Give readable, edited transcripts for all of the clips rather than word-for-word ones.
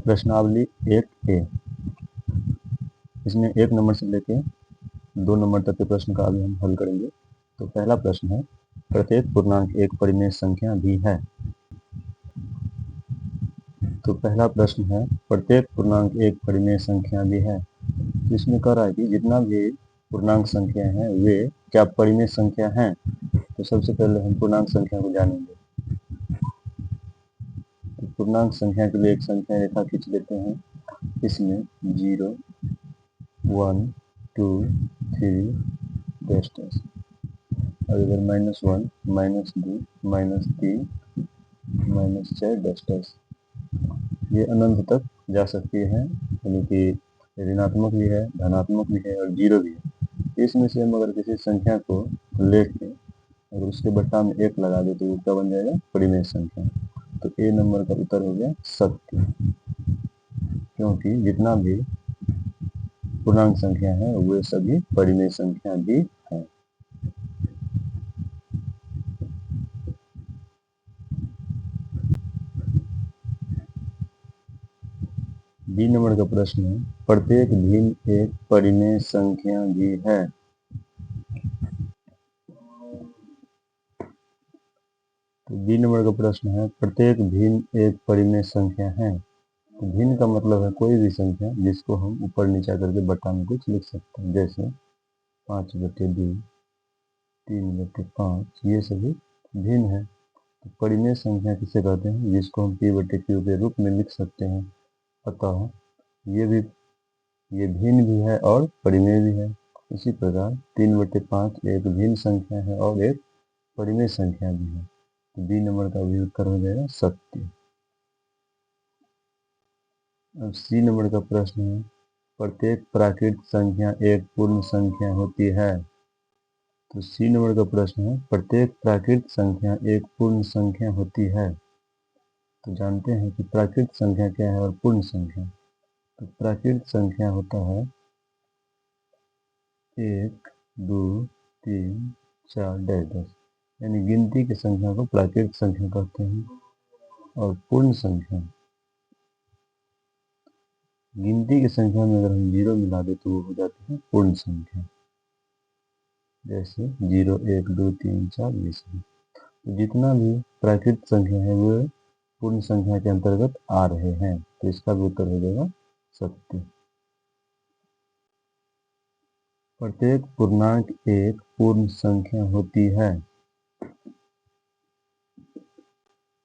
प्रश्नावली 1A। इसमें 1 नंबर से लेके 2 नंबर तक के प्रश्न का अभी हम हल करेंगे। तो पहला प्रश्न है, प्रत्येक पूर्णांक एक परिमेय संख्या भी है। तो पहला प्रश्न है, प्रत्येक पूर्णांक एक परिमेय संख्या भी है। तो इसमें कह रहा है कि जितना भी पूर्णांक संख्या है वे क्या परिमेय संख्या हैं। तो सबसे पहले हम पूर्णांक संख्या को जानेंगे। तो पूर्णांक संख्या के लिए एक संख्या रेखा खींच लेते हैं। इसमें 0, 1, 2, 3 डैश डैश, और इधर -1, -2, -3, -4 डैश डैश। ये अनंत तक जा सकती है, यानी कि ऋणात्मक भी है, धनात्मक भी है और 0 भी है। इसमें से हम अगर किसी संख्या को लेके अगर उसके बट्टा में 1 लगा दे तो वो क्या बन जाएगा, परिमेय संख्या। तो ए नंबर का उत्तर हो गया सत्य, क्योंकि जितना भी पूर्णांक संख्या है वे सभी परिमेय संख्या भी है। बी नंबर का प्रश्न है, प्रत्येक भिन्न एक परिमेय संख्या भी है। तो बी नंबर का प्रश्न है, प्रत्येक भिन्न एक परिमेय संख्या है। तो भिन्न का मतलब है कोई भी संख्या जिसको हम ऊपर नीचा करके बट्टा में कुछ लिख सकते हैं, जैसे 5/2, 3/5, ये सभी भिन्न है। तो परिमेय संख्या किसे कहते हैं, जिसको हम p/q के रूप में लिख सकते हैं। अतः ये भिन्न भी है और परिमेय भी है। इसी प्रकार 3/5 एक भिन्न संख्या है और एक परिमेय संख्या भी है। तो बी नंबर का भी उत्तर हो जाएगा सत्य। अब सी नंबर का प्रश्न है, प्रत्येक प्राकृत संख्या एक पूर्ण संख्या होती है। तो सी नंबर का प्रश्न है, प्रत्येक प्राकृत संख्या एक पूर्ण संख्या होती है। तो जानते हैं कि प्राकृत संख्या क्या है और पूर्ण संख्या। तो प्राकृत संख्या होता है 1, 2, 3, 4 डैश डैश, यानी गिनती की संख्या को प्राकृत संख्या कहते हैं। और पूर्ण संख्या, गिनती की संख्या में अगर हम 0 मिला दे तो वो हो जाती है पूर्ण संख्या, जैसे 0, 1, 2, 3, 4 ये सभी। तो जितना भी प्राकृत संख्या है वो पूर्ण संख्या के अंतर्गत आ रहे हैं। तो इसका भी उत्तर हो जाएगा सत्य। प्रत्येक पूर्णांक एक पूर्ण संख्या होती है।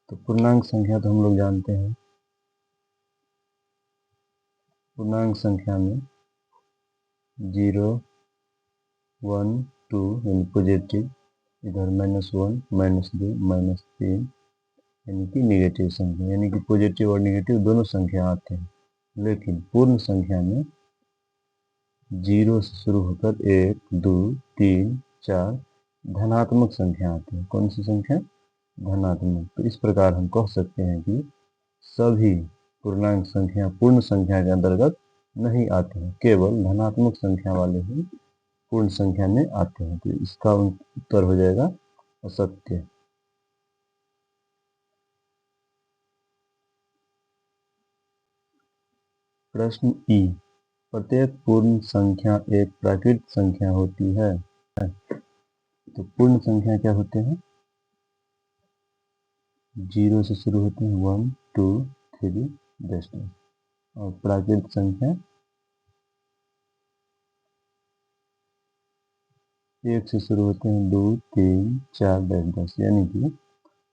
तो पूर्णांक संख्या तो हम लोग जानते हैं, पूर्णांक संख्या में 0, 1, 2 यानी पॉजिटिव, इधर -1, -2, -3 यानी कि निगेटिव संख्या, यानी कि पॉजिटिव और निगेटिव दोनों संख्या आते हैं। लेकिन पूर्ण संख्या में 0 से शुरू होकर 1, 2, 3, 4 धनात्मक संख्या आती है। कौन सी संख्या, धनात्मक। तो इस प्रकार हम कह सकते हैं कि सभी पूर्णांक संख्या पूर्ण संख्या के अंतर्गत नहीं आते हैं, केवल धनात्मक संख्या वाले ही पूर्ण संख्या में आते हैं। तो इसका उत्तर हो जाएगा असत्य। प्रश्न ई, प्रत्येक पूर्ण संख्या एक प्राकृत संख्या होती है। तो पूर्ण संख्या क्या होते हैं, 0 से शुरू होते हैं, 1, 2, 3 डैश डैश। और प्राकृत संख्या 1 से शुरू होते हैं, 2, 3, 4 डैश डैश, यानी कि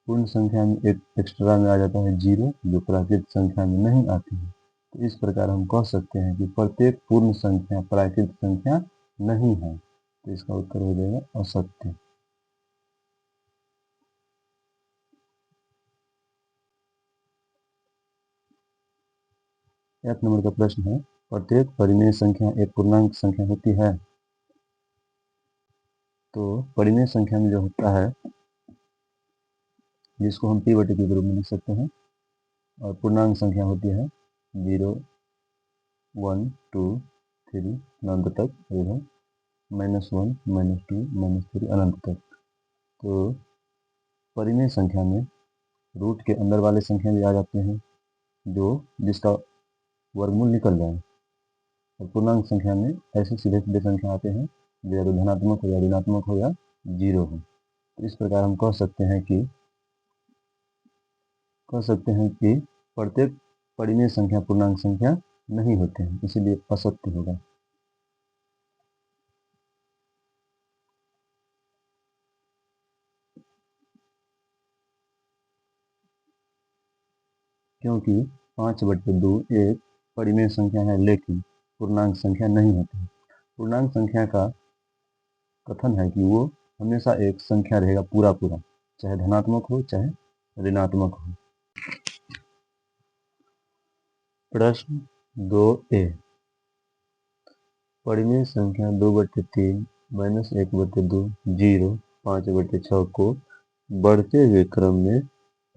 पूर्ण संख्या में एक एक्स्ट्रा में आ जाता है 0, जो प्राकृत संख्या में नहीं आती है। तो इस प्रकार हम कह सकते हैं कि प्रत्येक पूर्ण संख्या प्राकृत संख्या नहीं है। तो इसका उत्तर हो जाएगा असत्य। एक नंबर का प्रश्न है, प्रत्येक परिमेय संख्या एक पूर्णांक संख्या होती है। तो परिमेय संख्या में जो होता है, जिसको हम p/q के रूप में लिख सकते हैं, और पूर्णांक संख्या होती है 0, 1, 2, 3 अनंत तक, -1, -2, -3 अनंत तक। तो परिमेय संख्या में रूट के अंदर वाले संख्या भी आ जाते हैं, जिसका वर्गमूल निकल जाए। और पूर्णांक संख्या में ऐसे सीधे सीधे संख्या आते हैं जो या तो धनात्मक हो या ऋणात्मक हो या जीरो हो। तो इस प्रकार हम कह सकते हैं कि प्रत्येक परिमेय संख्या पूर्णांक संख्या नहीं होते हैं, इसीलिए असत्य होगा। क्योंकि 5/2 एक परिमेय संख्या है लेकिन पूर्णांक संख्या नहीं होती। पूर्णांक संख्या का कथन है कि वो हमेशा एक संख्या रहेगा पूरा, चाहे धनात्मक हो चाहे ऋणात्मक हो। प्रश्न 2a, परिमेय संख्या 2/3 -1/2 0 5/6 को बढ़ते हुए क्रम में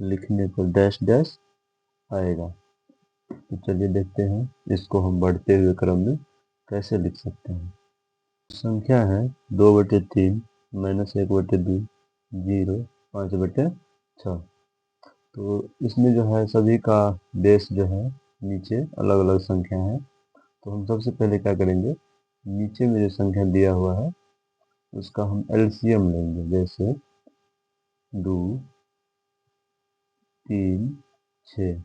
लिखने पर डैश डैश आएगा। तो चलिए देखते हैं इसको हम बढ़ते हुए क्रम में कैसे लिख सकते हैं। संख्या है 2/3 -1/2 0 5/6। तो इसमें जो है सभी का बेस जो है नीचे अलग अलग संख्या है। तो हम सबसे पहले क्या करेंगे, नीचे में जो संख्या दिया हुआ है उसका हम एलसीएम लेंगे। जैसे 2 3 6,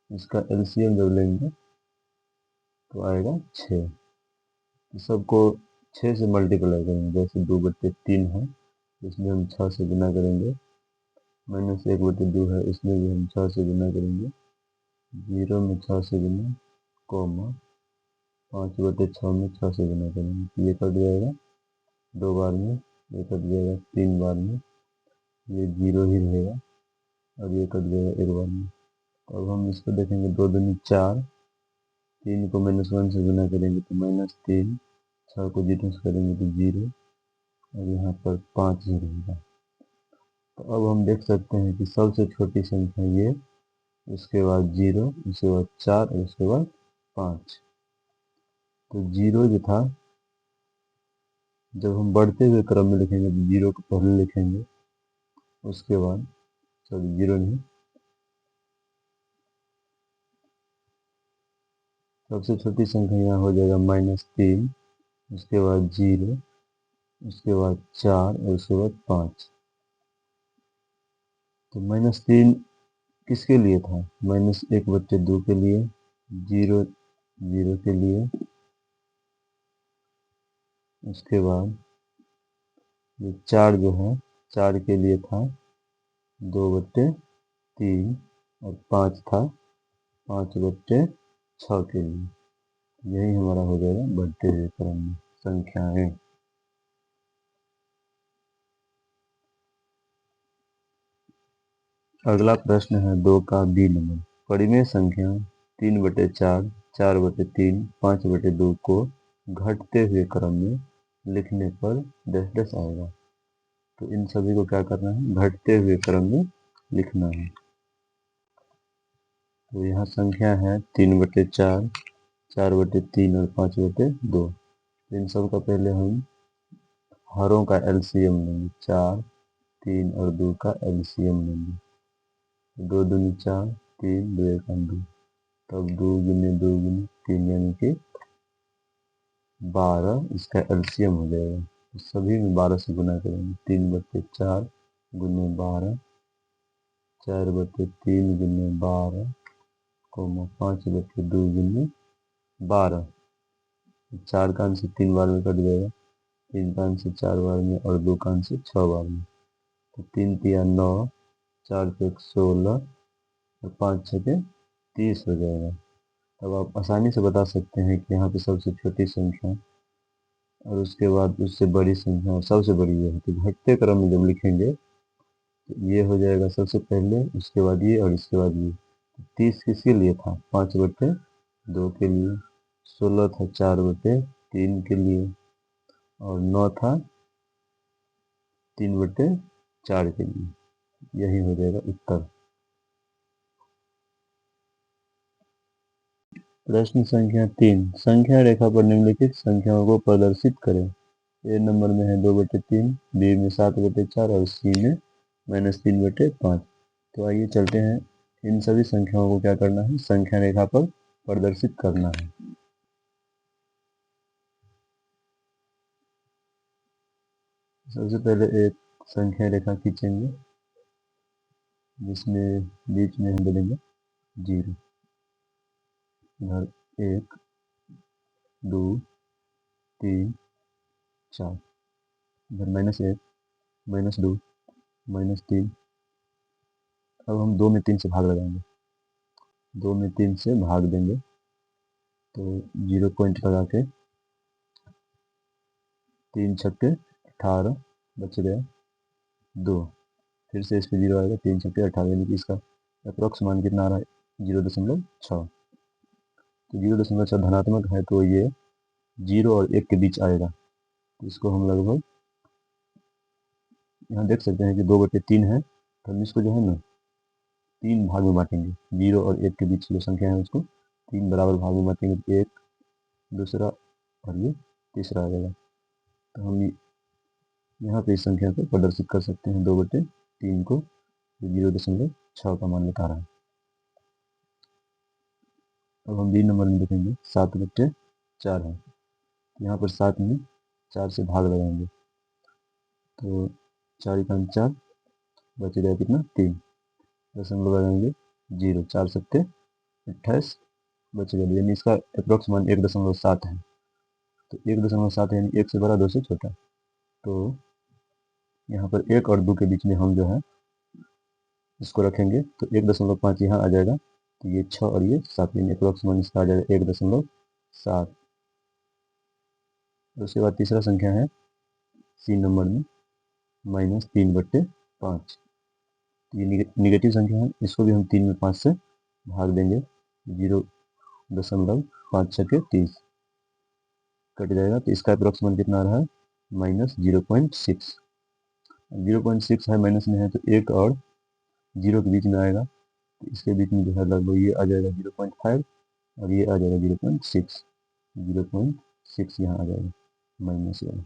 इसका एलसीएम जब लेंगे तो आएगा 6। सबको 6 से मल्टीप्लाई करेंगे। जैसे 2/3 है, इसमें हम 6 से गुना करेंगे। -1/2 है, इसमें भी हम 6 से गुना करेंगे। 0 में 6 से गुना, कॉमा 5/6 में 6 से गुना करेंगे। तो ये कट जाएगा 2 बार में, ये कट जाएगा 3 बार में, ये 0 ही रहेगा और ये कट जाएगा 1 बार में। अब हम इसको देखेंगे 2 दूनी 4, 3 को -1 से गुना करेंगे तो -3, 6 को 0 से करेंगे तो 0 और यहाँ पर 5 ही रहेगा। तो अब हम देख सकते हैं कि सबसे छोटी संख्या ये, उसके बाद 0, उसके बाद 4 और उसके बाद 5। तो 0 जो था, जब हम बढ़ते हुए क्रम में लिखेंगे तो 0 को पहले लिखेंगे, उसके बाद सॉरी 0 नहीं, सबसे छोटी संख्या यहाँ हो जाएगा -3, उसके बाद 0, उसके बाद 4 और उसके बाद 5। तो -3 किसके लिए था, -1/2 के लिए, 0 0 के लिए, उसके बाद ये 4 जो है 4 के लिए था 2/3 और 5 था 5/6 के लिए। यही हमारा हो जाएगा बढ़ते हुए क्रम में संख्याएं। अगला प्रश्न है 2 का बी नंबर। परिमेय संख्या 3/4 4/3 5/2 को घटते हुए क्रम में लिखने पर डैश डैश आएगा। तो इन सभी को क्या करना है, घटते हुए क्रम में लिखना है। तो यहाँ संख्या है 3/4 4/3 और 5/2। इन सब का पहले हम हरों का एलसीएम लेंगे। 4 3 और 2 का एलसीएम लेंगे। 2 दूनी 4, 3 2 1 2, तब 2 गुने 2 गुने 3 यानी कि 12 इसका एलसीएम हो जाएगा। तो सभी में 12 से गुना करेंगे। 3/4 गुने 12, 4/3 गुने 12, 5/2 गुने 12। 4 का अंश 3 बार में कट जाएगा, 3 का अंश 4 बार में और 2 का अंश 6 बार में। तो 3 तिया 9, 4 से 16 और 5 6 30 हो जाएगा। तब आप आसानी से बता सकते हैं कि यहाँ पे सबसे छोटी संख्या और उसके बाद उससे बड़ी संख्या और सबसे बड़ी ये है। तो घटते क्रम में जब लिखेंगे तो ये हो जाएगा सबसे पहले, उसके बाद ये और इसके बाद ये। 30 किसके लिए था, 5/2 के लिए। 16 था 4/3 के लिए और 9 था 3/4 के लिए। यही हो जाएगा उत्तर। प्रश्न संख्या 3, संख्या रेखा पर निम्नलिखित संख्याओं को प्रदर्शित करें। ए नंबर में है 2/3, बी में 7/4 और सी में -3/5। तो आइए चलते हैं, इन सभी संख्याओं को क्या करना है, संख्या रेखा पर प्रदर्शित करना है। सबसे पहले एक संख्या रेखा खींचेंगे जिसमें बीच में हम डालेंगे 0, इधर 1 2 3 4, इधर -1 -2 -3। अब हम 2 में 3 से भाग लगाएंगे, 2 में 3 से भाग देंगे तो 0 पॉइंट लगा के 3 छक्के 18 बच गया 2। फिर से इस पे 0 आएगा, 3 छक्के 18, यानी कि इसका अप्रोक्स मान कितना आ रहा है 0.6। तो 0.6 धनात्मक है तो ये 0 और 1 के बीच आएगा। तो इसको हम लगभग यहाँ देख सकते हैं कि 2/3 है, तो हम इसको जो है ना 3 भाग में बांटेंगे। 0 और 1 के बीच जो संख्या है उसको 3 बराबर भाग में बांटेंगे, एक दूसरा और ये तीसरा आ जाएगा। तो हम यहाँ पे इस संख्या को प्रदर्शित कर सकते हैं 2/3 को, 0.6 का मान बता रहा है। अब हम बी नंबर में देखेंगे 7/4 है, यहाँ पर 7 में 4 से भाग लगाएंगे तो 4 × 4 बच गया कितना 3, दशमलव लगाएंगे 0, 4 सत्ते 28 बच गया, यानी इसका अप्रोक्स मान 1.7 है। तो 1.7 यानी 1 से बड़ा 2 से छोटा। तो यहाँ पर 1 और 2 के बीच में हम जो है इसको रखेंगे तो 1.5 यहाँ आ जाएगा, तो ये 6 और ये 7, यानी अप्रोक्स मान इसका आ जाएगा 1.7। उसके बाद तीसरा संख्या है सी नंबर में -3/5। ये निगेटिव संख्या है, इसको भी हम 3 में 5 से भाग देंगे, 0.5 कट जाएगा, तो इसका अप्रोक्स मान कितना आ रहा है -0.6। 0.6 है, माइनस में है तो 1 और 0 के बीच में आएगा, तो इसके बीच में जो है लगभग ये आ जाएगा 0.5 और ये आ जाएगा 0.6, 0.6 यहाँ आ जाएगा -1।